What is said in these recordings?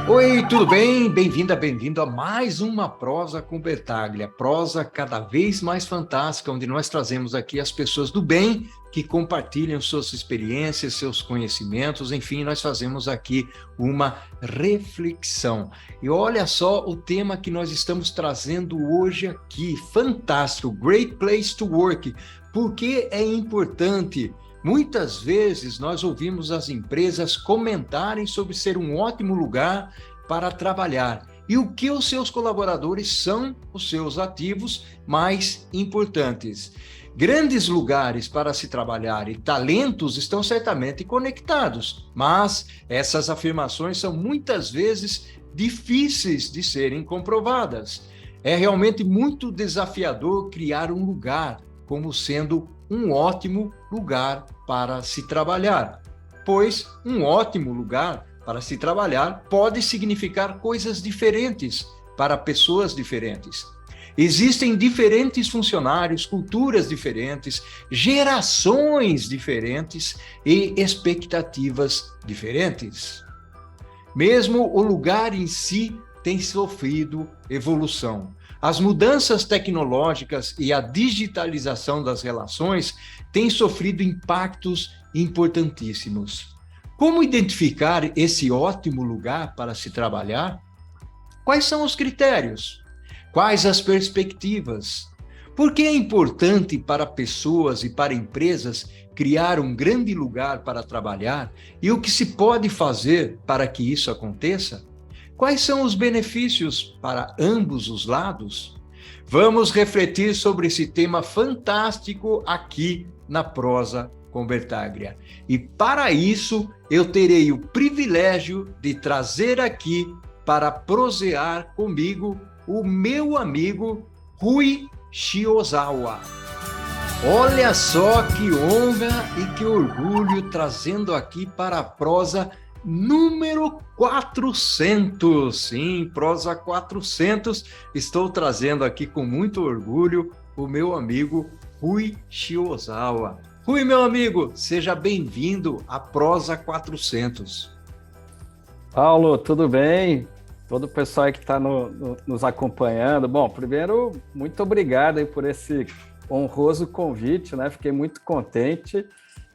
Oi, tudo bem? Bem-vinda, bem-vindo a mais uma Prosa com Bertaglia. Prosa cada vez mais fantástica, onde nós trazemos aqui as pessoas do bem que compartilham suas experiências, seus conhecimentos, enfim, nós fazemos aqui uma reflexão. E olha só o tema que nós estamos trazendo hoje aqui, fantástico, Great Place to Work. Por que é importante? Muitas vezes nós ouvimos as empresas comentarem sobre ser um ótimo lugar para trabalhar e o que os seus colaboradores são os seus ativos mais importantes. Grandes lugares para se trabalhar e talentos estão certamente conectados, mas essas afirmações são muitas vezes difíceis de serem comprovadas. É realmente muito desafiador criar um lugar como sendo um ótimo lugar para se trabalhar, pois um ótimo lugar para se trabalhar pode significar coisas diferentes para pessoas diferentes. Existem diferentes funcionários, culturas diferentes, gerações diferentes e expectativas diferentes. Mesmo o lugar em si tem sofrido evolução. As mudanças tecnológicas e a digitalização das relações têm sofrido impactos importantíssimos. Como identificar esse ótimo lugar para se trabalhar? Quais são os critérios? Quais as perspectivas? Por que é importante para pessoas e para empresas criar um grande lugar para trabalhar e o que se pode fazer para que isso aconteça? Quais são os benefícios para ambos os lados? Vamos refletir sobre esse tema fantástico aqui na Prosa com Bertaglia. E para isso, eu terei o privilégio de trazer aqui para prosear comigo o meu amigo Rui Shiozawa. Olha só que honra e que orgulho trazendo aqui para a prosa número 400. Sim, prosa 400. Estou trazendo aqui com muito orgulho o meu amigo Rui Shiozawa. Rui, meu amigo, seja bem-vindo à prosa 400. Paulo, tudo bem? Todo o pessoal aí que está nos acompanhando. Bom, primeiro, muito obrigado aí por esse honroso convite, né? Fiquei muito contente.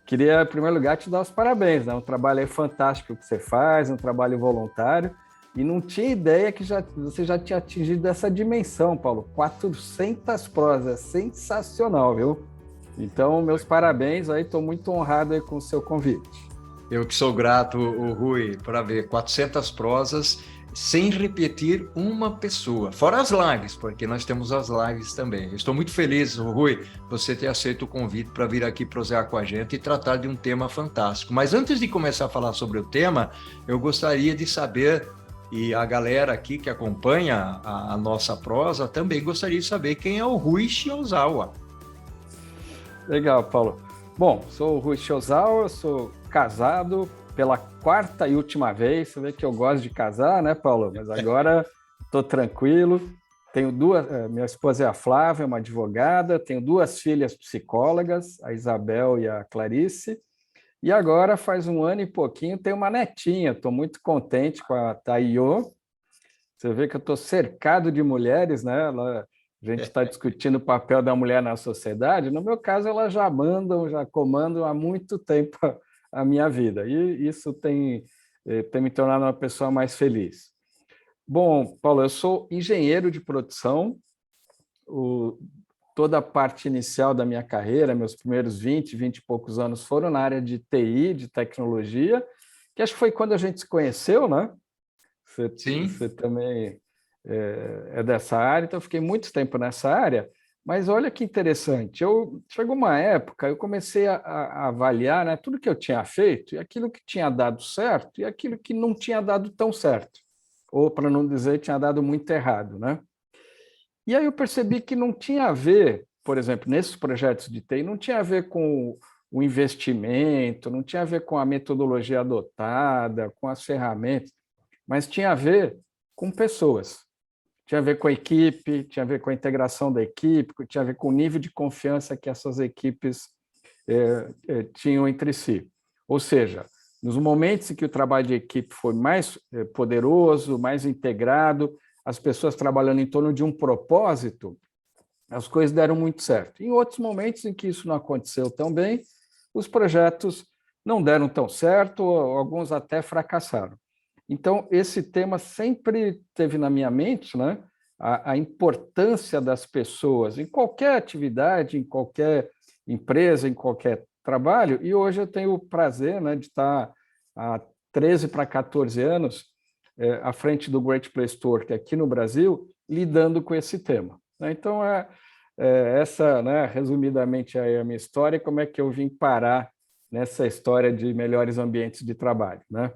Queria, em primeiro lugar, te dar os parabéns, né? Um trabalho aí fantástico que você faz, um trabalho voluntário. E não tinha ideia que você já tinha atingido essa dimensão, Paulo. 400 prosas, sensacional, viu? Então, meus parabéns aí, estou muito honrado aí com o seu convite. Eu que sou grato, Rui, para ver 400 prosas sem repetir uma pessoa, fora as lives, porque nós temos as lives também. Eu estou muito feliz, Rui, você ter aceito o convite para vir aqui prosear com a gente e tratar de um tema fantástico. Mas antes de começar a falar sobre o tema, eu gostaria de saber, e a galera aqui que acompanha a nossa prosa também gostaria de saber quem é o Rui Shiozawa. Legal, Paulo. Bom, sou o Rui Shiozawa, sou casado pela quarta e última vez. Você vê que eu gosto de casar, né, Paulo? Mas agora estou tranquilo. Tenho minha esposa é a Flávia, uma advogada. Tenho duas filhas psicólogas, a Isabel e a Clarice. E agora, faz um ano e pouquinho, tenho uma netinha. Estou muito contente com a Taiyô. Você vê que eu estou cercado de mulheres, né? A gente está discutindo o papel da mulher na sociedade. No meu caso, elas já mandam, já comandam há muito tempo a minha vida. E isso tem me tornado uma pessoa mais feliz. Bom, Paulo, eu sou engenheiro de produção. Toda a parte inicial da minha carreira, meus primeiros 20 e poucos anos foram na área de TI, de tecnologia, que acho que foi quando a gente se conheceu, né? Você também é dessa área, então eu fiquei muito tempo nessa área, mas olha que interessante, chegou uma época, eu comecei a avaliar, né, tudo que eu tinha feito, e aquilo que tinha dado certo, e aquilo que não tinha dado tão certo, ou, para não dizer, tinha dado muito errado, né? E aí eu percebi que não tinha a ver, por exemplo, nesses projetos de TI, não tinha a ver com o investimento, não tinha a ver com a metodologia adotada, com as ferramentas, mas tinha a ver com pessoas. Tinha a ver com a equipe, tinha a ver com a integração da equipe, tinha a ver com o nível de confiança que essas equipes tinham entre si. Ou seja, nos momentos em que o trabalho de equipe foi mais poderoso, mais integrado, as pessoas trabalhando em torno de um propósito, as coisas deram muito certo. Em outros momentos em que isso não aconteceu tão bem, os projetos não deram tão certo, alguns até fracassaram. Então, esse tema sempre teve na minha mente, né, a importância das pessoas em qualquer atividade, em qualquer empresa, em qualquer trabalho, e hoje eu tenho o prazer, né, de estar há 13 para 14 anos à frente do Great Place to Work aqui no Brasil, lidando com esse tema. Então, essa, né, resumidamente, aí a minha história, como é que eu vim parar nessa história de melhores ambientes de trabalho, né?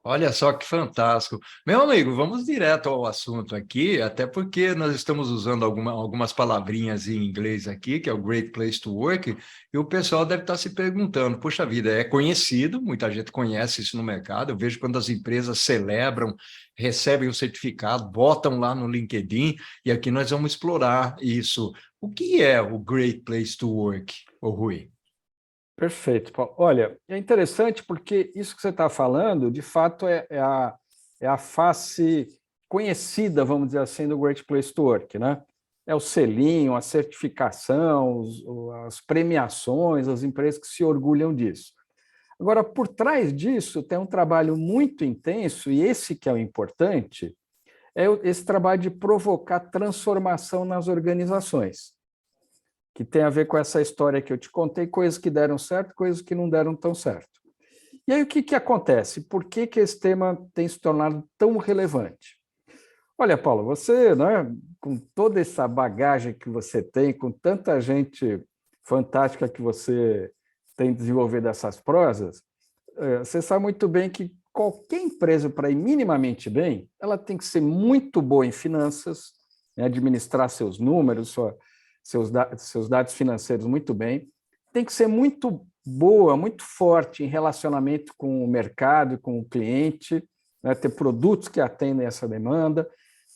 Olha só que fantástico. Meu amigo, vamos direto ao assunto aqui, até porque nós estamos usando algumas palavrinhas em inglês aqui, que é o Great Place to Work, e o pessoal deve estar se perguntando, puxa vida, é conhecido, muita gente conhece isso no mercado, eu vejo quando as empresas celebram, recebem o certificado, botam lá no LinkedIn, e aqui nós vamos explorar isso. O que é o Great Place to Work, ô Rui? Perfeito, Paulo. Olha, é interessante porque isso que você está falando, de fato, é a face conhecida, vamos dizer assim, do Great Place to Work, né? É o selinho, a certificação, as premiações, as empresas que se orgulham disso. Agora, por trás disso, tem um trabalho muito intenso, e esse que é o importante, é esse trabalho de provocar transformação nas organizações, que tem a ver com essa história que eu te contei, coisas que deram certo, coisas que não deram tão certo. E aí o que acontece? Por que esse tema tem se tornado tão relevante? Olha, Paulo, você, né, com toda essa bagagem que você tem, com tanta gente fantástica que você tem desenvolvido essas prosas, você sabe muito bem que qualquer empresa, para ir minimamente bem, ela tem que ser muito boa em finanças, né, administrar seus números, seus dados financeiros muito bem, tem que ser muito boa, muito forte em relacionamento com o mercado, com o cliente, né, ter produtos que atendem essa demanda,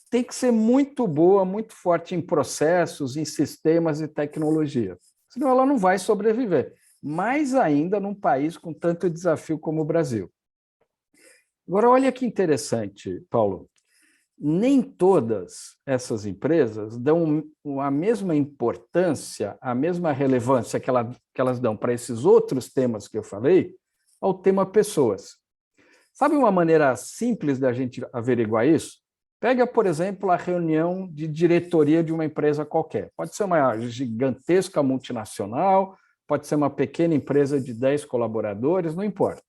tem que ser muito boa, muito forte em processos, em sistemas e tecnologia, senão ela não vai sobreviver, mais ainda num país com tanto desafio como o Brasil. Agora, olha que interessante, Paulo, nem todas essas empresas dão a mesma importância, a mesma relevância que elas dão para esses outros temas que eu falei, ao tema pessoas. Sabe uma maneira simples da gente averiguar isso? Pega, por exemplo, a reunião de diretoria de uma empresa qualquer. Pode ser uma gigantesca multinacional, pode ser uma pequena empresa de 10 colaboradores, não importa.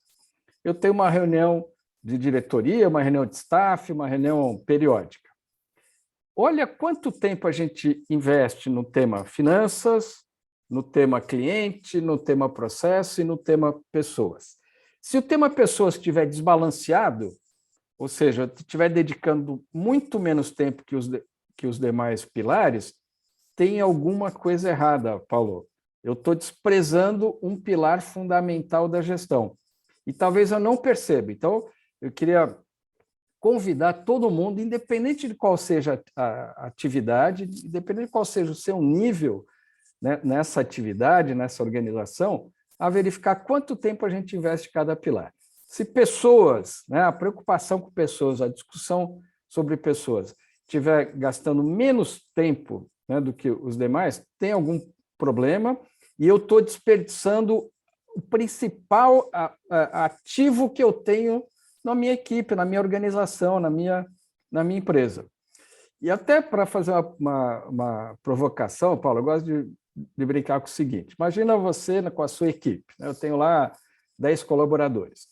Eu tenho uma reunião de diretoria, uma reunião de staff, uma reunião periódica. Olha quanto tempo a gente investe no tema finanças, no tema cliente, no tema processo e no tema pessoas. Se o tema pessoas estiver desbalanceado, ou seja, estiver dedicando muito menos tempo que os demais pilares, tem alguma coisa errada, Paulo. Eu estou desprezando um pilar fundamental da gestão. E talvez eu não perceba. Então, eu queria convidar todo mundo, independente de qual seja a atividade, independente de qual seja o seu nível, né, nessa atividade, nessa organização, a verificar quanto tempo a gente investe em cada pilar. Se pessoas, né, a preocupação com pessoas, a discussão sobre pessoas, estiver gastando menos tempo, né, do que os demais, tem algum problema, e eu estou desperdiçando o principal ativo que eu tenho na minha equipe, na minha organização, na minha empresa. E até para fazer uma provocação, Paulo, eu gosto de brincar com o seguinte, imagina você com a sua equipe, né? Eu tenho lá 10 colaboradores.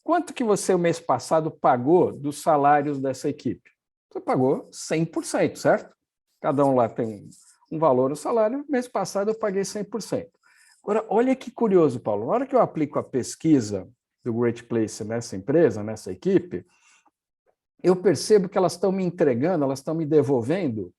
Quanto que você, o mês passado, pagou dos salários dessa equipe? Você pagou 100%, certo? Cada um lá tem um valor no salário, mês passado eu paguei 100%. Agora, olha que curioso, Paulo, na hora que eu aplico a pesquisa do Great Place nessa empresa, nessa equipe, eu percebo que elas estão me entregando, elas estão me devolvendo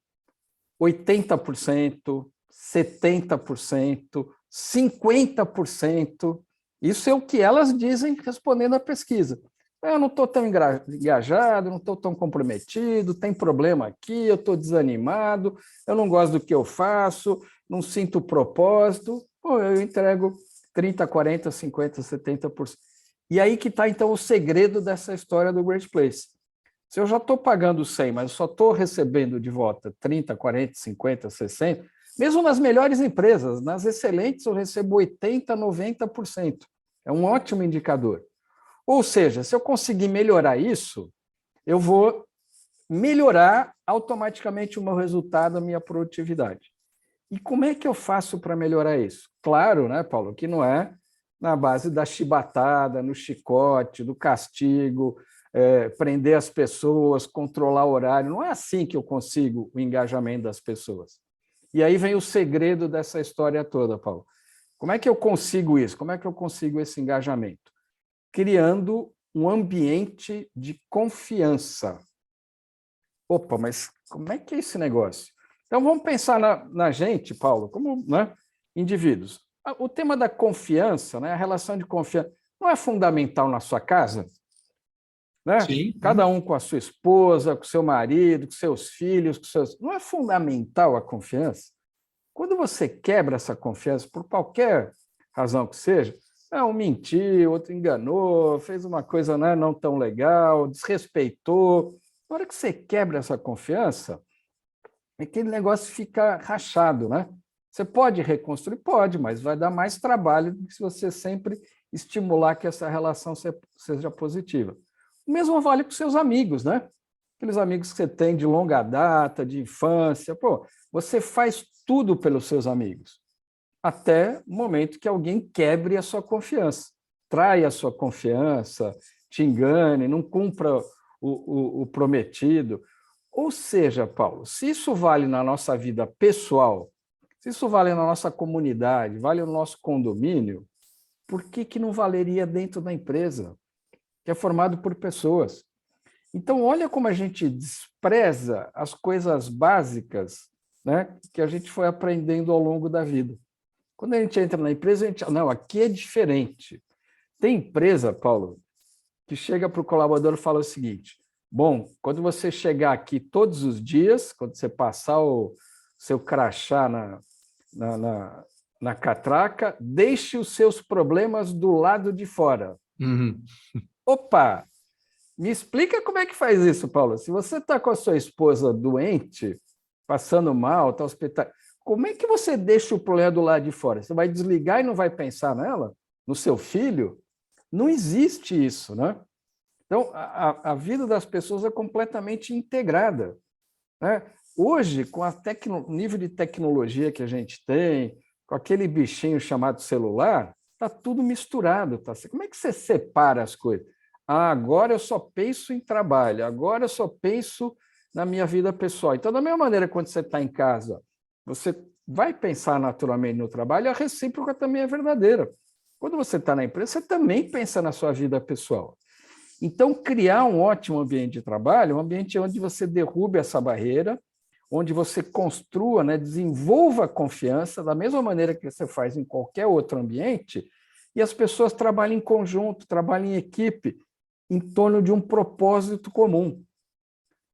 80%, 70%, 50%. Isso é o que elas dizem respondendo à pesquisa. Eu não estou tão engajado, não estou tão comprometido, tem problema aqui, eu estou desanimado, eu não gosto do que eu faço, não sinto propósito. Pô, eu entrego 30%, 40%, 50%, 70%. E aí que está, então, o segredo dessa história do Great Place. Se eu já estou pagando 100, mas eu só estou recebendo de volta 30, 40, 50, 60, mesmo nas melhores empresas, nas excelentes eu recebo 80, 90%. É um ótimo indicador. Ou seja, se eu conseguir melhorar isso, eu vou melhorar automaticamente o meu resultado, a minha produtividade. E como é que eu faço para melhorar isso? Claro, né, Paulo, que não é na base da chibatada, no chicote, do castigo, prender as pessoas, controlar o horário. Não é assim que eu consigo o engajamento das pessoas. E aí vem o segredo dessa história toda, Paulo. Como é que eu consigo isso? Como é que eu consigo esse engajamento? Criando um ambiente de confiança. Opa, mas como é que é esse negócio? Então, vamos pensar na gente, Paulo, como, né, indivíduos. O tema da confiança, né, a relação de confiança, não é fundamental na sua casa? Né? Sim. Cada um com a sua esposa, com o seu marido, com seus filhos, com seus... Não é fundamental a confiança? Quando você quebra essa confiança, por qualquer razão que seja, um mentiu, outro enganou, fez uma coisa, né, não tão legal, desrespeitou. Na hora que você quebra essa confiança, aquele negócio fica rachado, né? Você pode reconstruir? Pode, mas vai dar mais trabalho do que se você sempre estimular que essa relação seja positiva. O mesmo vale para os seus amigos, né? Aqueles amigos que você tem de longa data, de infância. Pô, você faz tudo pelos seus amigos, até o momento que alguém quebre a sua confiança, traia a sua confiança, te engane, não cumpra o prometido. Ou seja, Paulo, se isso vale na nossa vida pessoal, se isso vale na nossa comunidade, vale no nosso condomínio, por que não valeria dentro da empresa, que é formado por pessoas? Então, olha como a gente despreza as coisas básicas, né, que a gente foi aprendendo ao longo da vida. Quando a gente entra na empresa, a gente não, aqui é diferente. Tem empresa, Paulo, que chega para o colaborador e fala o seguinte: bom, quando você chegar aqui todos os dias, quando você passar o seu crachá na catraca, deixe os seus problemas do lado de fora. Uhum. Opa! Me explica como é que faz isso, Paulo. Se você está com a sua esposa doente, passando mal, está hospital, como é que você deixa o problema do lado de fora? Você vai desligar e não vai pensar nela? No seu filho? Não existe isso, né? Então, a vida das pessoas é completamente integrada, né? Hoje, com o nível de tecnologia que a gente tem, com aquele bichinho chamado celular, está tudo misturado. Tá? Como é que você separa as coisas? Agora eu só penso em trabalho, agora eu só penso na minha vida pessoal. Então, da mesma maneira, quando você está em casa, você vai pensar naturalmente no trabalho, a recíproca também é verdadeira. Quando você está na empresa, você também pensa na sua vida pessoal. Então, criar um ótimo ambiente de trabalho, um ambiente onde você derrube essa barreira, onde você construa, né, desenvolva a confiança, da mesma maneira que você faz em qualquer outro ambiente, e as pessoas trabalhem em conjunto, trabalhem em equipe, em torno de um propósito comum.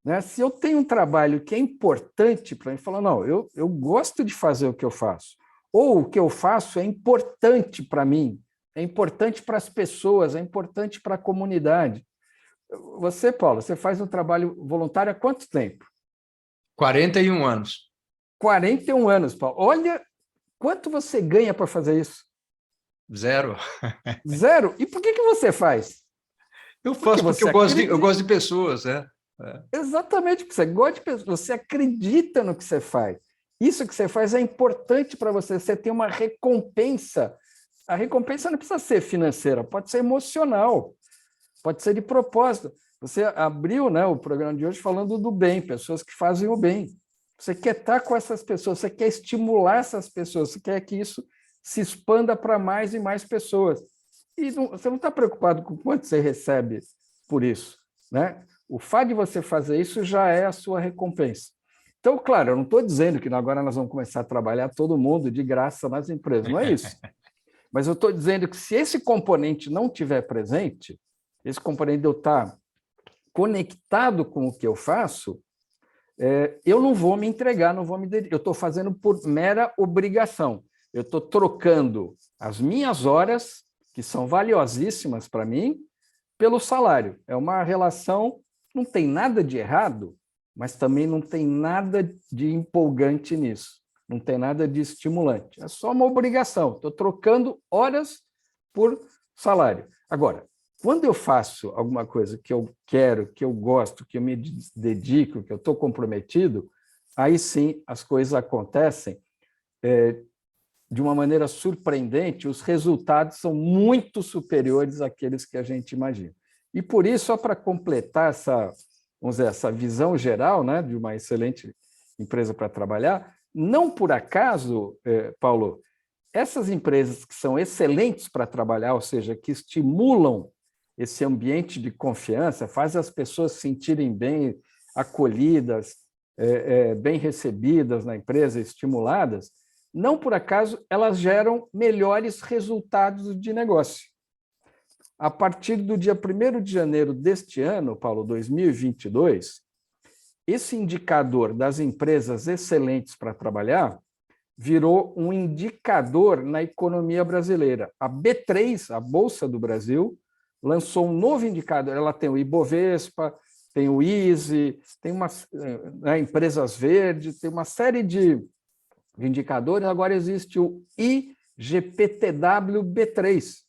Né? Se eu tenho um trabalho que é importante para mim, falar, não, eu gosto de fazer o que eu faço, ou o que eu faço é importante para mim, é importante para as pessoas, é importante para a comunidade. Você, Paulo, você faz um trabalho voluntário há quanto tempo? 41 anos. 41 anos, Paulo. Olha quanto você ganha para fazer isso. Zero. Zero? E por que você faz? Eu faço porque eu gosto de pessoas, né? Exatamente, porque você gosta de pessoas, você acredita no que você faz. Isso que você faz é importante para você, você tem uma recompensa. A recompensa não precisa ser financeira, pode ser emocional, pode ser de propósito. Você abriu, né, o programa de hoje falando do bem, pessoas que fazem o bem. Você quer estar com essas pessoas, você quer estimular essas pessoas, você quer que isso se expanda para mais e mais pessoas. E você não está preocupado com quanto você recebe por isso, né? O fato de você fazer isso já é a sua recompensa. Então, claro, eu não estou dizendo que agora nós vamos começar a trabalhar todo mundo de graça nas empresas, não é isso. Mas eu estou dizendo que se esse componente não estiver presente, esse componente de eu estar conectado com o que eu faço, eu não vou me entregar, não vou me dedicar. Eu estou fazendo por mera obrigação. Eu estou trocando as minhas horas, que são valiosíssimas para mim, pelo salário. É uma relação, não tem nada de errado, mas também não tem nada de empolgante nisso, não tem nada de estimulante. É só uma obrigação, estou trocando horas por salário. Agora, quando eu faço alguma coisa que eu quero, que eu gosto, que eu me dedico, que eu estou comprometido, aí sim as coisas acontecem de uma maneira surpreendente, os resultados são muito superiores àqueles que a gente imagina. E por isso, só para completar essa, vamos dizer, essa visão geral, né, de uma excelente empresa para trabalhar, não por acaso, Paulo, essas empresas que são excelentes para trabalhar, ou seja, que estimulam esse ambiente de confiança, fazem as pessoas se sentirem bem acolhidas, bem recebidas na empresa, estimuladas, não por acaso elas geram melhores resultados de negócio. A partir do dia 1º de janeiro deste ano, Paulo, 2022, esse indicador das empresas excelentes para trabalhar virou um indicador na economia brasileira. A B3, a Bolsa do Brasil, lançou um novo indicador. Ela tem o Ibovespa, tem o ISE, tem empresas verdes, tem uma série de indicadores. Agora existe o IGPTW B3.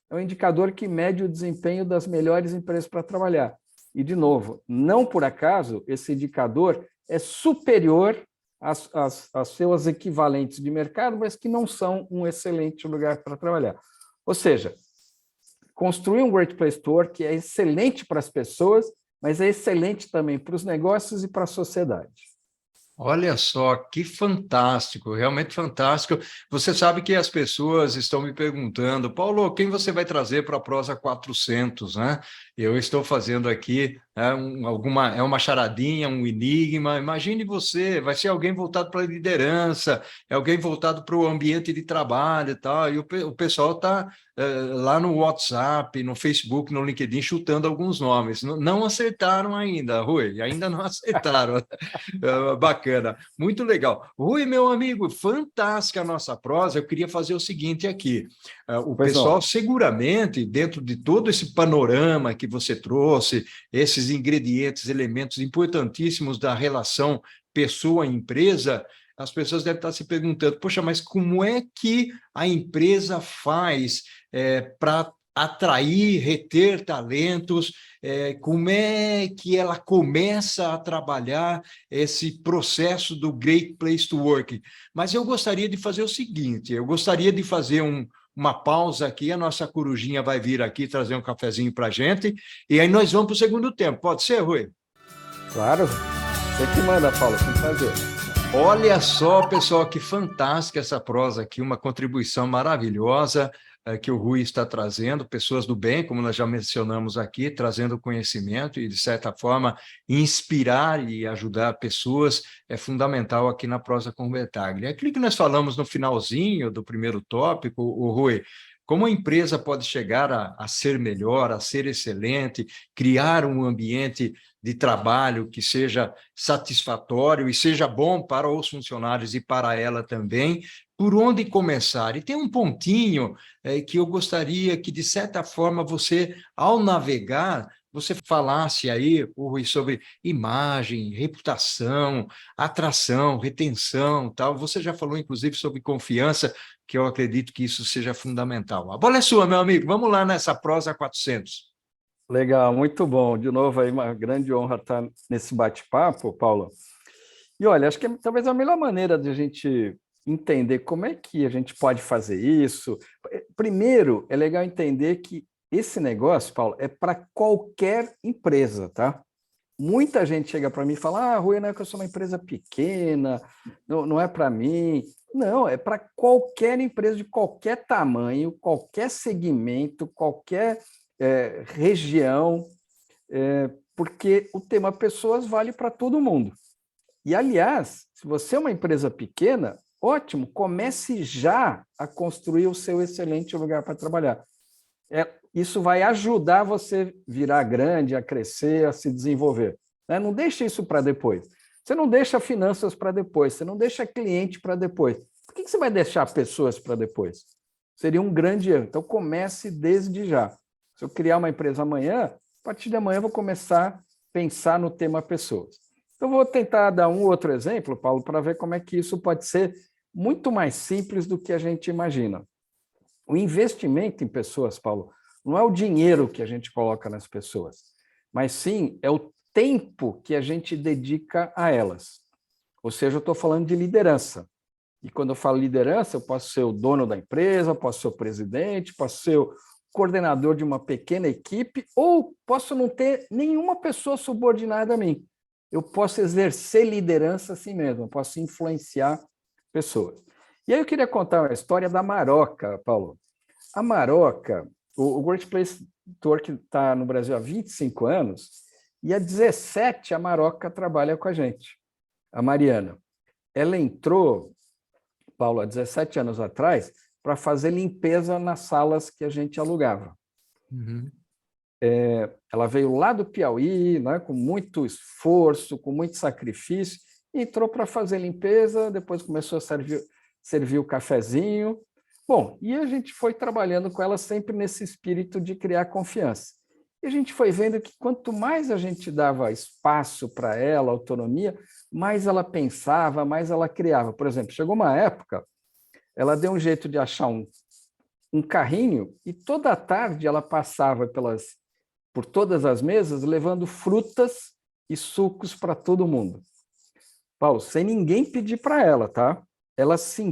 É um indicador que mede o desempenho das melhores empresas para trabalhar. E, de novo, não por acaso, esse indicador é superior às seus equivalentes de mercado, mas que não são um excelente lugar para trabalhar. Ou seja, construir um Great Place to Work é excelente para as pessoas, mas é excelente também para os negócios e para a sociedade. Olha só, que fantástico, realmente fantástico. Você sabe que as pessoas estão me perguntando, Paulo, quem você vai trazer para a Prosa 400, né? Eu estou fazendo aqui é uma charadinha, um enigma. Imagine você, vai ser alguém voltado para a liderança, é alguém voltado para o ambiente de trabalho e tal, e o pessoal está lá no WhatsApp, no Facebook, no LinkedIn, chutando alguns nomes. Não acertaram ainda, Rui, ainda não acertaram. Bacana, muito legal. Rui, meu amigo, fantástica a nossa prosa. Eu queria fazer o seguinte aqui. O pessoal seguramente, dentro de todo esse panorama que você trouxe, esses ingredientes, elementos importantíssimos da relação pessoa-empresa, as pessoas devem estar se perguntando, poxa, mas como é que a empresa faz para atrair, reter talentos, como é que ela começa a trabalhar esse processo do Great Place to Work? Mas eu gostaria de fazer o seguinte, eu gostaria de fazer uma pausa aqui, a nossa corujinha vai vir aqui trazer um cafezinho para a gente, e aí nós vamos para o segundo tempo. Pode ser, Rui? Claro, você que manda, Paulo, com prazer. Olha só, pessoal, que fantástica essa prosa aqui, uma contribuição maravilhosa que o Rui está trazendo, pessoas do bem, como nós já mencionamos aqui, trazendo conhecimento e, de certa forma, inspirar e ajudar pessoas é fundamental aqui na Prosa com Bertaglia. Aquilo que nós falamos no finalzinho do primeiro tópico, o Rui, como a empresa pode chegar a ser melhor, a ser excelente, criar um ambiente de trabalho que seja satisfatório e seja bom para os funcionários e para ela também, por onde começar? E tem um pontinho que eu gostaria que, de certa forma, você, ao navegar, você falasse aí, Rui, sobre imagem, reputação, atração, retenção, tal. Você já falou, inclusive, sobre confiança, que eu acredito que isso seja fundamental. A bola é sua, meu amigo. Vamos lá nessa prosa 400. Legal, muito bom. De novo, aí uma grande honra estar nesse bate-papo, Paulo. E olha, acho que talvez a melhor maneira de a gente entender como é que a gente pode fazer isso. Primeiro, é legal entender que esse negócio, Paulo, é para qualquer empresa, tá? Muita gente chega para mim e fala, Rui, não é que eu sou uma empresa pequena, não é para mim. Não, é para qualquer empresa de qualquer tamanho, qualquer segmento, qualquer região, porque o tema pessoas vale para todo mundo. E, aliás, se você é uma empresa pequena, ótimo, comece já a construir o seu excelente lugar para trabalhar. Isso vai ajudar você virar grande, a crescer, a se desenvolver. Não deixe isso para depois. Você não deixa finanças para depois, você não deixa cliente para depois. Por que você vai deixar pessoas para depois? Seria um grande erro. Então, comece desde já. Se eu criar uma empresa amanhã, a partir de amanhã eu vou começar a pensar no tema pessoas. Então, vou tentar dar um outro exemplo, Paulo, para ver como é que isso pode ser muito mais simples do que a gente imagina. O investimento em pessoas, Paulo, não é o dinheiro que a gente coloca nas pessoas, mas sim é o tempo que a gente dedica a elas. Ou seja, eu estou falando de liderança. E quando eu falo liderança, eu posso ser o dono da empresa, posso ser o presidente, posso ser o coordenador de uma pequena equipe, ou posso não ter nenhuma pessoa subordinada a mim. Eu posso exercer liderança assim mesmo, eu posso influenciar pessoas. E aí eu queria contar uma história da Maroca, Paulo. A Maroca, o Great Place to Work está no Brasil há 25 anos, e há 17 a Maroca trabalha com a gente, a Mariana. Ela entrou, Paulo, há 17 anos atrás, para fazer limpeza nas salas que a gente alugava. Uhum. Ela veio lá do Piauí, né, com muito esforço, com muito sacrifício, entrou para fazer limpeza, depois começou a servir o cafezinho. Bom, e a gente foi trabalhando com ela sempre nesse espírito de criar confiança. E a gente foi vendo que quanto mais a gente dava espaço para ela, autonomia, mais ela pensava, mais ela criava. Por exemplo, chegou uma época, ela deu um jeito de achar um carrinho e toda tarde ela passava por todas as mesas levando frutas e sucos para todo mundo. Paulo, sem ninguém pedir para ela, tá? Ela se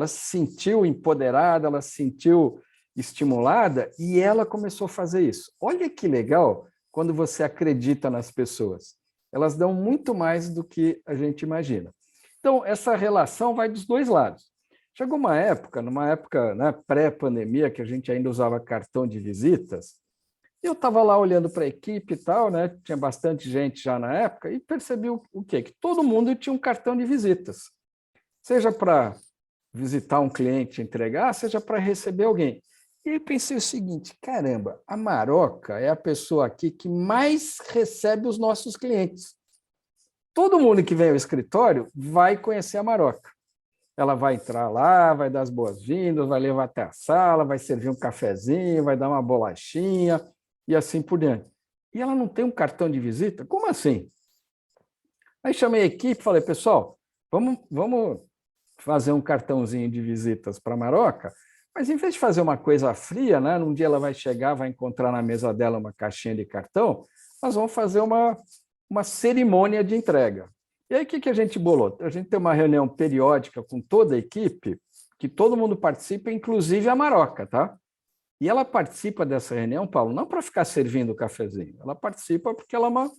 sentiu empoderada, ela se sentiu estimulada e ela começou a fazer isso. Olha que legal quando você acredita nas pessoas. Elas dão muito mais do que a gente imagina. Então, essa relação vai dos dois lados. Chegou numa época, né, pré-pandemia, que a gente ainda usava cartão de visitas, eu estava lá olhando para a equipe e tal, né? Tinha bastante gente já na época, e percebi o quê? Que todo mundo tinha um cartão de visitas. Seja para visitar um cliente e entregar, seja para receber alguém. E aí pensei o seguinte, caramba, a Maroca é a pessoa aqui que mais recebe os nossos clientes. Todo mundo que vem ao escritório vai conhecer a Maroca. Ela vai entrar lá, vai dar as boas-vindas, vai levar até a sala, vai servir um cafezinho, vai dar uma bolachinha e assim por diante. E ela não tem um cartão de visita? Como assim? Aí chamei a equipe e falei, pessoal, vamos fazer um cartãozinho de visitas para a Maroca, mas em vez de fazer uma coisa fria, né, num dia ela vai chegar, vai encontrar na mesa dela uma caixinha de cartão, nós vamos fazer uma cerimônia de entrega. E aí, o que a gente bolou? A gente tem uma reunião periódica com toda a equipe, que todo mundo participa, inclusive a Maroca, tá? E ela participa dessa reunião, Paulo, não para ficar servindo o cafezinho, ela participa porque ela é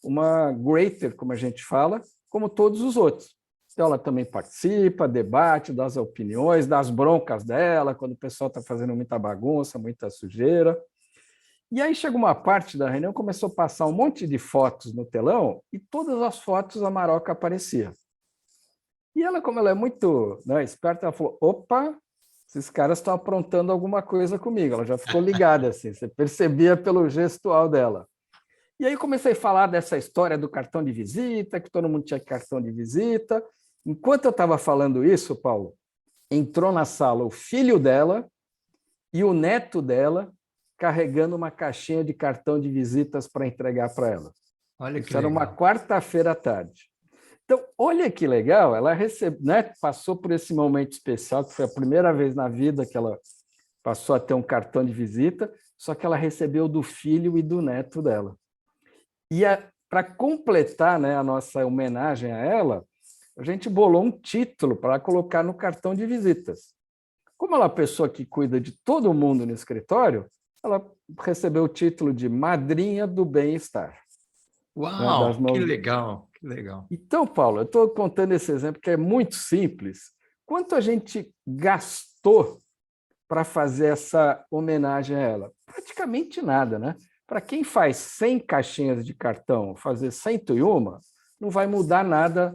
uma greater, como a gente fala, como todos os outros. Então, ela também participa, debate, dá as opiniões, dá as broncas dela, quando o pessoal está fazendo muita bagunça, muita sujeira. E aí chega uma parte da reunião, começou a passar um monte de fotos no telão e todas as fotos a Maroca aparecia. E ela, como ela é muito, né, esperta, ela falou, opa, esses caras estão aprontando alguma coisa comigo. Ela já ficou ligada, assim, você percebia pelo gestual dela. E aí comecei a falar dessa história do cartão de visita, que todo mundo tinha cartão de visita. Enquanto eu estava falando isso, Paulo, entrou na sala o filho dela e o neto dela, carregando uma caixinha de cartão de visitas para entregar para ela. Olha que Isso era legal. uma quarta-feira à tarde. Então, olha que legal, ela né, passou por esse momento especial, que foi a primeira vez na vida que ela passou a ter um cartão de visita, só que ela recebeu do filho e do neto dela. E para completar, né, a nossa homenagem a ela, a gente bolou um título para colocar no cartão de visitas. Como ela é a pessoa que cuida de todo mundo no escritório, ela recebeu o título de Madrinha do Bem-Estar. Uau, que legal, que legal. Então, Paulo, eu estou contando esse exemplo que é muito simples. Quanto a gente gastou para fazer essa homenagem a ela? Praticamente nada, né? Para quem faz 100 caixinhas de cartão, fazer 101, não vai mudar nada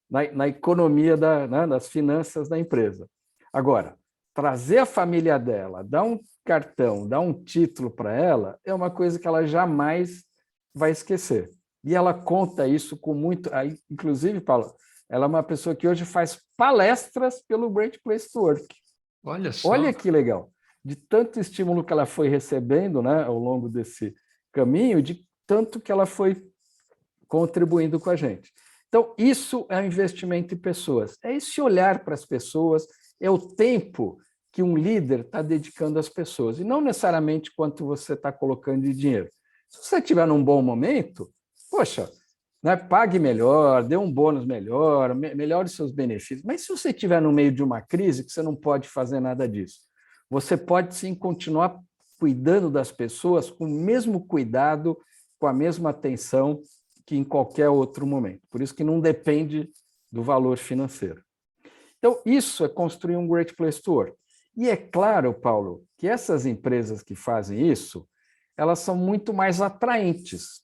na economia né, das finanças da empresa. Agora, trazer a família dela, dar um cartão, dar um título para ela, é uma coisa que ela jamais vai esquecer. E ela conta isso com muito... Inclusive, Paulo, ela é uma pessoa que hoje faz palestras pelo Great Place to Work. Olha só. Olha que legal. de tanto estímulo que ela foi recebendo, né, ao longo desse caminho, de tanto que ela foi contribuindo com a gente. Então, isso é um investimento em pessoas. É esse olhar para as pessoas, é o tempo que um líder está dedicando às pessoas, e não necessariamente quanto você está colocando de dinheiro. Se você estiver num bom momento, poxa, né, pague melhor, dê um bônus melhor, melhore seus benefícios. Mas se você estiver no meio de uma crise, que você não pode fazer nada disso, você pode sim continuar cuidando das pessoas com o mesmo cuidado, com a mesma atenção que em qualquer outro momento. Por isso que não depende do valor financeiro. Então, isso é construir um Great Place to Work. E é claro, Paulo, que essas empresas que fazem isso, elas são muito mais atraentes.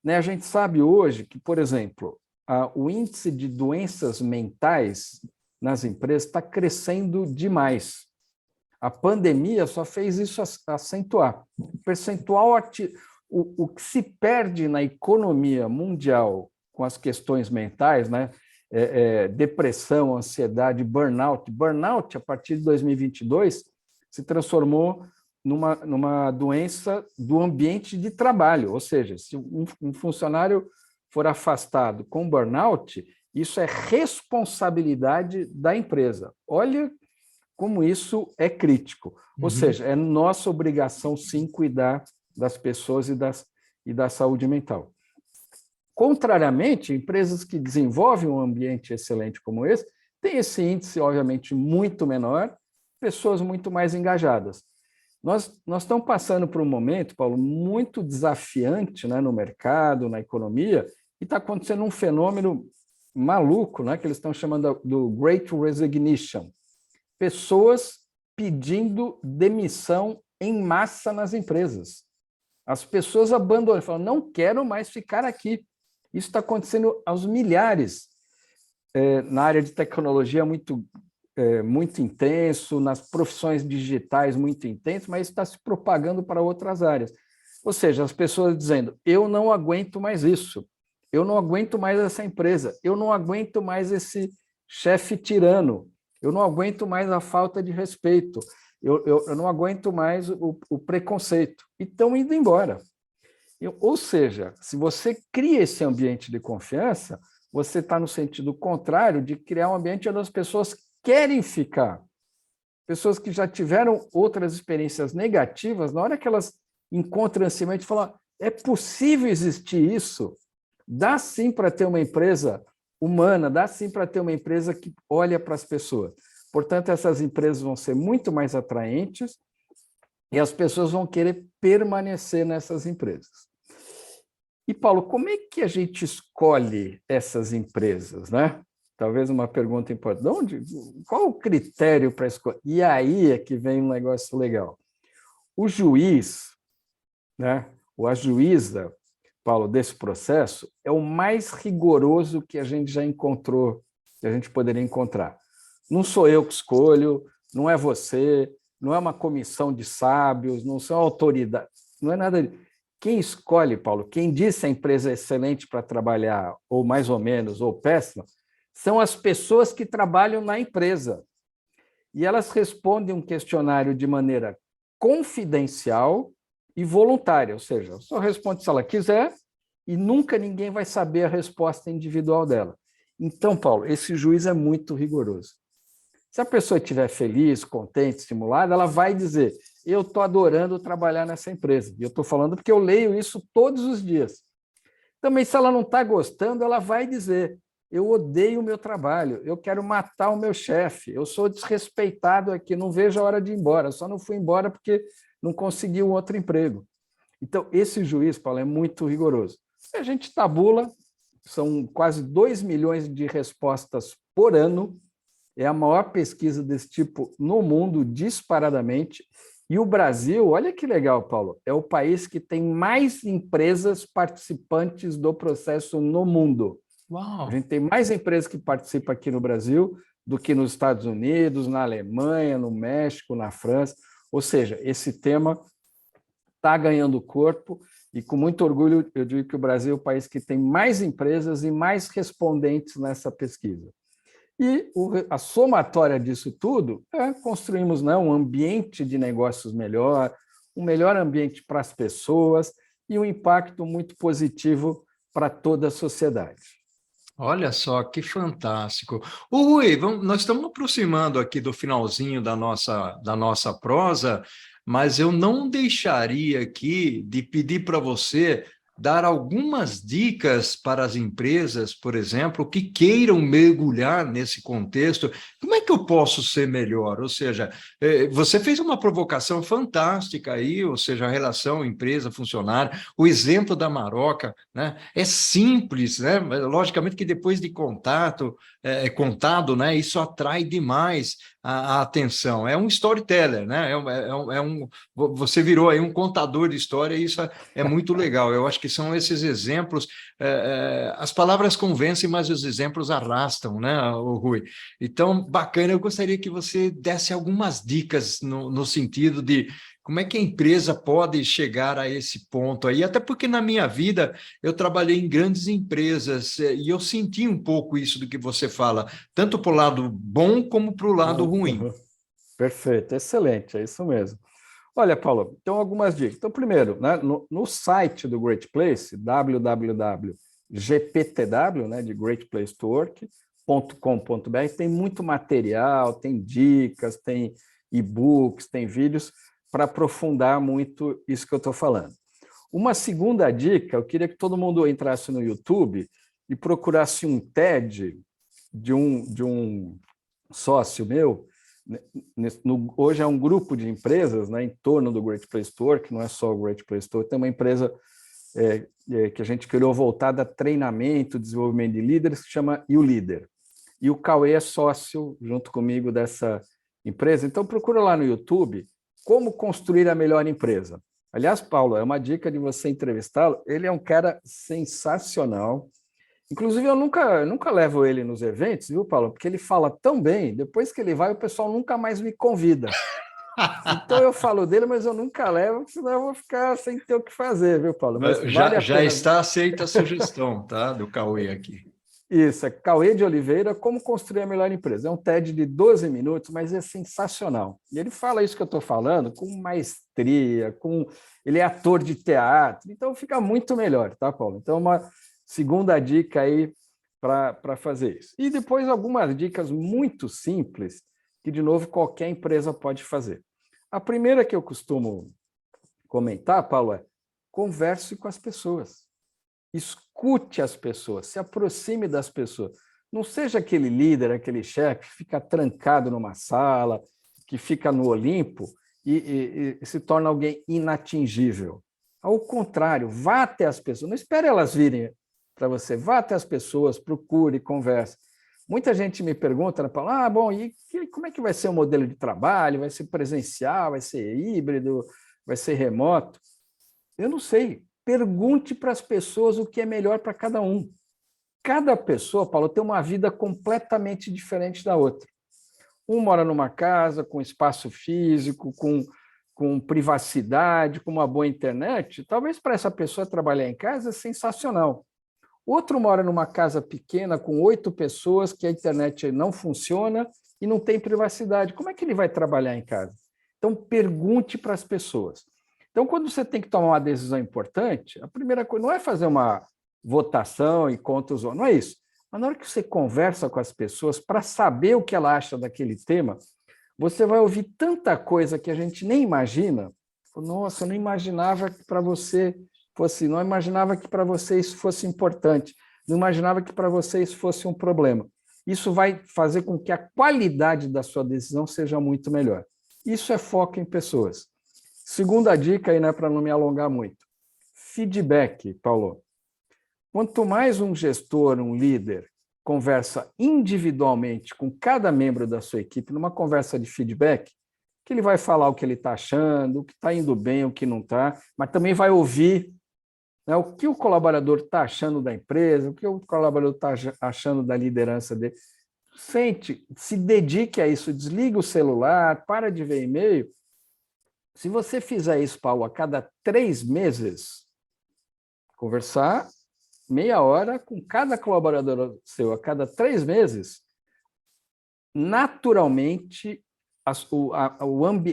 Né? A gente sabe hoje que, por exemplo, o índice de doenças mentais nas empresas está crescendo demais. A pandemia só fez isso acentuar. O percentual, o que se perde na economia mundial com as questões mentais, né? Depressão, ansiedade, burnout. Burnout, a partir de 2022, se transformou numa doença do ambiente de trabalho, ou seja, se um funcionário for afastado com burnout, isso é responsabilidade da empresa. Olha como isso é crítico. Ou seja, é nossa obrigação, sim, cuidar das pessoas e da saúde mental. Contrariamente, empresas que desenvolvem um ambiente excelente como esse, têm esse índice, obviamente, muito menor, pessoas muito mais engajadas. Nós estamos passando por um momento, Paulo, muito desafiante, né, no mercado, na economia, e está acontecendo um fenômeno maluco, né, que eles estão chamando do Great Resignation. Pessoas pedindo demissão em massa nas empresas. As pessoas abandonam, falam, não quero mais ficar aqui. Isso está acontecendo aos milhares. Na área de tecnologia, muito intenso, nas profissões digitais, muito intenso, mas está se propagando para outras áreas. Ou seja, as pessoas dizendo, eu não aguento mais isso, eu não aguento mais essa empresa, eu não aguento mais esse chefe tirano, eu não aguento mais a falta de respeito, eu não aguento mais o preconceito, e estão indo embora. Ou seja, se você cria esse ambiente de confiança, você está no sentido contrário de criar um ambiente onde as pessoas querem ficar. Pessoas que já tiveram outras experiências negativas, na hora que elas encontram esse ambiente, falam, é possível existir isso? Dá sim para ter uma empresa humana, dá sim para ter uma empresa que olha para as pessoas. Portanto, essas empresas vão ser muito mais atraentes e as pessoas vão querer permanecer nessas empresas. E, Paulo, como é que a gente escolhe essas empresas, né? Talvez uma pergunta importante. Qual o critério para escolher? E aí é que vem um negócio legal. O juiz, né, ou a juíza, Paulo, desse processo, é o mais rigoroso que a gente já encontrou, que a gente poderia encontrar. Não sou eu que escolho, não é você, não é uma comissão de sábios, não são autoridades, não é nada disso. Quem escolhe, Paulo, quem diz se a empresa é excelente para trabalhar, ou mais ou menos, ou péssima, são as pessoas que trabalham na empresa. E elas respondem um questionário de maneira confidencial e voluntária, ou seja, só responde se ela quiser e nunca ninguém vai saber a resposta individual dela. Então, Paulo, esse juiz é muito rigoroso. Se a pessoa estiver feliz, contente, estimulada, ela vai dizer, eu estou adorando trabalhar nessa empresa. E eu estou falando porque eu leio isso todos os dias. Também, se ela não está gostando, ela vai dizer, eu odeio o meu trabalho, eu quero matar o meu chefe, eu sou desrespeitado aqui, não vejo a hora de ir embora, só não fui embora porque não consegui um outro emprego. Então, esse juiz, Paulo, é muito rigoroso. A gente tabula, são quase 2 milhões de respostas por ano, é a maior pesquisa desse tipo no mundo, disparadamente. E o Brasil, olha que legal, Paulo, é o país que tem mais empresas participantes do processo no mundo. Uau. A gente tem mais empresas que participam aqui no Brasil do que nos Estados Unidos, na Alemanha, no México, na França. Ou seja, esse tema está ganhando corpo e, com muito orgulho, eu digo que o Brasil é o país que tem mais empresas e mais respondentes nessa pesquisa. E a somatória disso tudo é construirmos, né, um ambiente de negócios melhor, um melhor ambiente para as pessoas e um impacto muito positivo para toda a sociedade. Olha só, que fantástico. Ô, Rui, nós estamos aproximando aqui do finalzinho da nossa prosa, mas eu não deixaria aqui de pedir para você dar algumas dicas para as empresas, por exemplo, que queiram mergulhar nesse contexto. Como é que eu posso ser melhor? Ou seja, você fez uma provocação fantástica aí, ou seja, a relação empresa-funcionário, o exemplo da Maroca, né? É simples, né? Logicamente que depois de contado, né? Isso atrai demais a atenção. É um storyteller, né? Você virou aí um contador de história e isso é muito legal. Eu acho que são esses exemplos. As palavras convencem, mas os exemplos arrastam, né, Rui? Então, bacana. Eu gostaria que você desse algumas dicas no sentido de como é que a empresa pode chegar a esse ponto aí? Até porque na minha vida eu trabalhei em grandes empresas e eu senti um pouco isso do que você fala, tanto para o lado bom como para o lado ruim. Perfeito, excelente, é isso mesmo. Olha, Paulo, então algumas dicas. Então, primeiro, né, no site do Great Place, www.gptw, né, de Great Place to Work.com.br, tem muito material, tem dicas, tem e-books, tem vídeos para aprofundar muito isso que eu estou falando. Uma segunda dica, eu queria que todo mundo entrasse no YouTube e procurasse um TED de um sócio meu. Hoje é um grupo de empresas, né, em torno do Great Place to Work, não é só o Great Place to Work, tem uma empresa que a gente criou voltada a treinamento, desenvolvimento de líderes, que chama YouLeader. E o Cauê é sócio, junto comigo, dessa empresa. Então, procura lá no YouTube como construir a melhor empresa. Aliás, Paulo, é uma dica de você entrevistá-lo. Ele é um cara sensacional. Inclusive, eu nunca levo ele nos eventos, viu, Paulo? Porque ele fala tão bem, depois que ele vai, o pessoal nunca mais me convida. Então eu falo dele, mas eu nunca levo, senão eu vou ficar sem ter o que fazer, viu, Paulo? Mas vale a Já pena. está aceita a sugestão, tá? Do Cauê aqui. Isso, é Cauê de Oliveira, Como Construir a Melhor Empresa. É um TED de 12 minutos, mas é sensacional. E ele fala isso que eu estou falando com maestria, ele é ator de teatro, então fica muito melhor, tá, Paulo? Então, uma segunda dica aí para fazer isso. E depois algumas dicas muito simples que, de novo, qualquer empresa pode fazer. A primeira que eu costumo comentar, Paulo, é converse com as pessoas. Escute as pessoas, se aproxime das pessoas. Não seja aquele líder, aquele chefe que fica trancado numa sala, que fica no Olimpo e se torna alguém inatingível. Ao contrário, vá até as pessoas, não espere elas virem para você, vá até as pessoas, procure, converse. Muita gente me pergunta, fala, bom, e como é que vai ser o modelo de trabalho? Vai ser presencial, vai ser híbrido, vai ser remoto? Eu não sei. Pergunte para as pessoas o que é melhor para cada um. Cada pessoa, Paulo, tem uma vida completamente diferente da outra. Um mora numa casa com espaço físico, com privacidade, com uma boa internet. Talvez para essa pessoa trabalhar em casa é sensacional. Outro mora numa casa pequena com 8 pessoas, que a internet não funciona e não tem privacidade. Como é que ele vai trabalhar em casa? Então, pergunte para as pessoas. Então, quando você tem que tomar uma decisão importante, a primeira coisa não é fazer uma votação e conta os outros, não é isso. Mas na hora que você conversa com as pessoas para saber o que ela acha daquele tema, você vai ouvir tanta coisa que a gente nem imagina. Nossa, eu não imaginava que para você fosse, não imaginava que para você isso fosse importante, não imaginava que para você isso fosse um problema. Isso vai fazer com que a qualidade da sua decisão seja muito melhor. Isso é foco em pessoas. Segunda dica, aí, né, para não me alongar muito. Feedback, Paulo. Quanto mais um gestor, um líder, conversa individualmente com cada membro da sua equipe, numa conversa de feedback, que ele vai falar o que ele está achando, o que está indo bem, o que não está, mas também vai ouvir, né, o que o colaborador está achando da empresa, o que o colaborador está achando da liderança dele. Se dedique a isso, desliga o celular, para de ver e-mail. Se você fizer isso, Paulo, a cada 3 meses, conversar meia hora com cada colaborador seu a cada 3 meses, naturalmente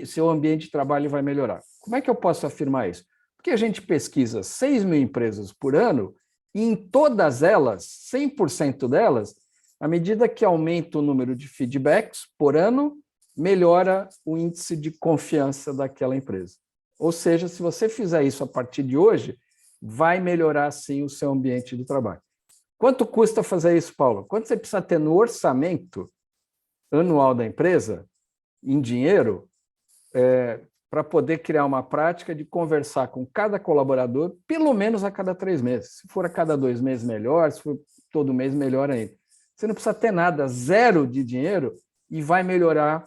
seu ambiente de trabalho vai melhorar. Como é que eu posso afirmar isso? Porque a gente pesquisa 6 mil empresas por ano e em todas elas, 100% delas, à medida que aumenta o número de feedbacks por ano, melhora o índice de confiança daquela empresa. Ou seja, se você fizer isso a partir de hoje, vai melhorar, sim, o seu ambiente de trabalho. Quanto custa fazer isso, Paulo? Quanto você precisa ter no orçamento anual da empresa, em dinheiro, para poder criar uma prática de conversar com cada colaborador, pelo menos a cada 3 meses. Se for a cada 2 meses, melhor. Se for todo mês, melhor ainda. Você não precisa ter nada, zero de dinheiro, e vai melhorar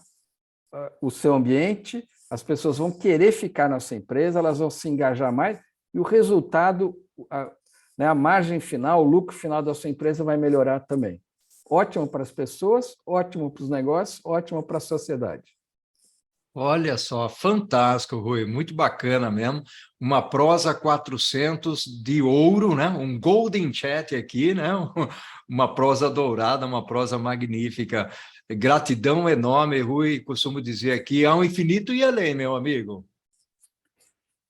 o seu ambiente, as pessoas vão querer ficar na sua empresa, elas vão se engajar mais, e o resultado, a margem final, o lucro final da sua empresa vai melhorar também. Ótimo para as pessoas, ótimo para os negócios, ótimo para a sociedade. Olha só, fantástico, Rui, muito bacana mesmo. Uma prosa 400 de ouro, né? Um golden chat aqui, né? Uma prosa dourada, uma prosa magnífica. Gratidão enorme, Rui, costumo dizer aqui, ao infinito e além, meu amigo.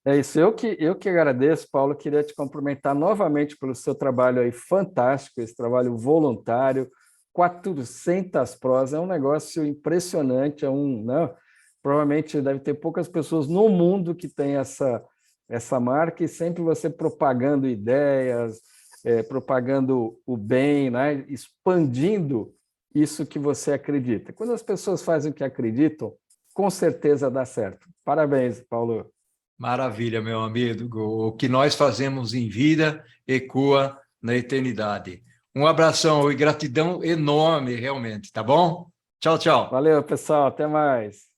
É isso, eu que agradeço, Paulo, queria te cumprimentar novamente pelo seu trabalho aí fantástico, esse trabalho voluntário, 400 prosas, é um negócio impressionante, não, provavelmente deve ter poucas pessoas no mundo que têm essa marca, e sempre você propagando ideias, propagando o bem, né? Expandindo isso que você acredita. Quando as pessoas fazem o que acreditam, com certeza dá certo. Parabéns, Paulo. Maravilha, meu amigo. O que nós fazemos em vida ecoa na eternidade. Um abração e gratidão enorme, realmente, tá bom? Tchau, tchau. Valeu, pessoal. Até mais.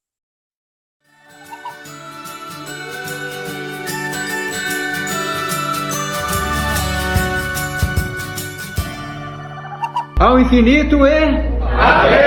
Ao infinito e...